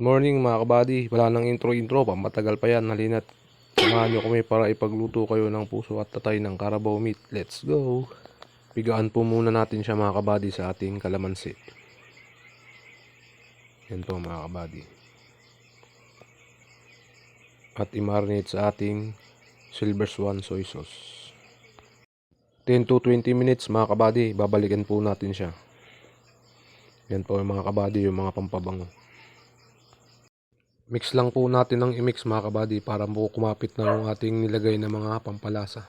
Morning mga kabady, wala nang intro, matagal pa yan, halina't samahan nyo kami para ipagluto kayo ng puso at tatay ng Carabao meat. Let's go! Pigaan po muna natin siya mga kabady sa ating kalamansi. Yan po mga kabady. At i-marinate sa ating Silver Swan soy sauce. 10 to 20 minutes mga kabady, babalikan po natin siya. Yan po mga kabady, yung mga pampabango. Mix lang po natin ng i-mix mga kabady para po kumapit na yung ating nilagay na mga pampalasa.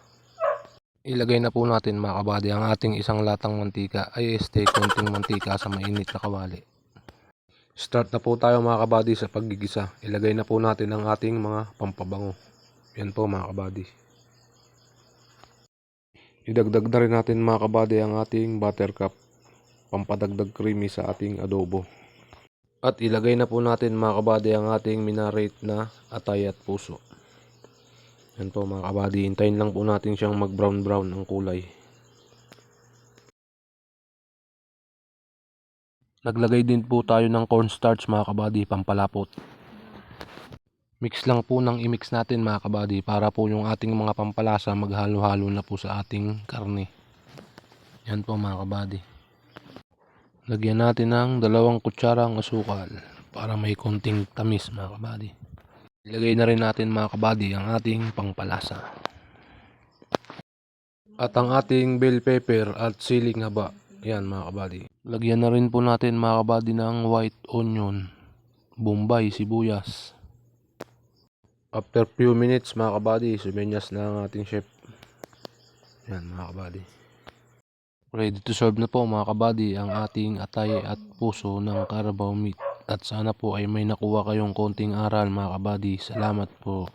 Ilagay na po natin mga kabady ang ating isang latang mantika ay konting mantika sa mainit na kawali. Start na po tayo mga kabady sa paggigisa. Ilagay na po natin ang ating mga pampabango. Yan po mga kabady. Idagdag na rin natin mga kabady ang ating buttercup, pampadagdag creamy sa ating adobo. At ilagay na po natin mga kabady ang ating minarate na atay at puso. Yan po mga kabady, hintayin lang po natin siyang mag brown ang kulay. Naglagay din po tayo ng cornstarch mga kabady, pampalapot. Mix lang po ng i-mix natin mga kabady para po yung ating mga pampalasa maghalo-halo na po sa ating karne. Yan po mga kabady. Lagyan natin ng 2 kutsarang asukal para may konting tamis mga kabady. Ilagay na rin natin mga kabady ang ating pangpalasa. At ang ating bell pepper at siling haba. Yan mga kabady. Lagyan na rin po natin mga kabady ng white onion, bombay, sibuyas. After few minutes mga kabady, sumenyas na ang ating chef. Yan mga kabady. Ready to serve na po mga kabady ang ating atay at puso ng Carabao meat. At sana po ay may nakuha kayong konting aral mga kabady. Salamat po.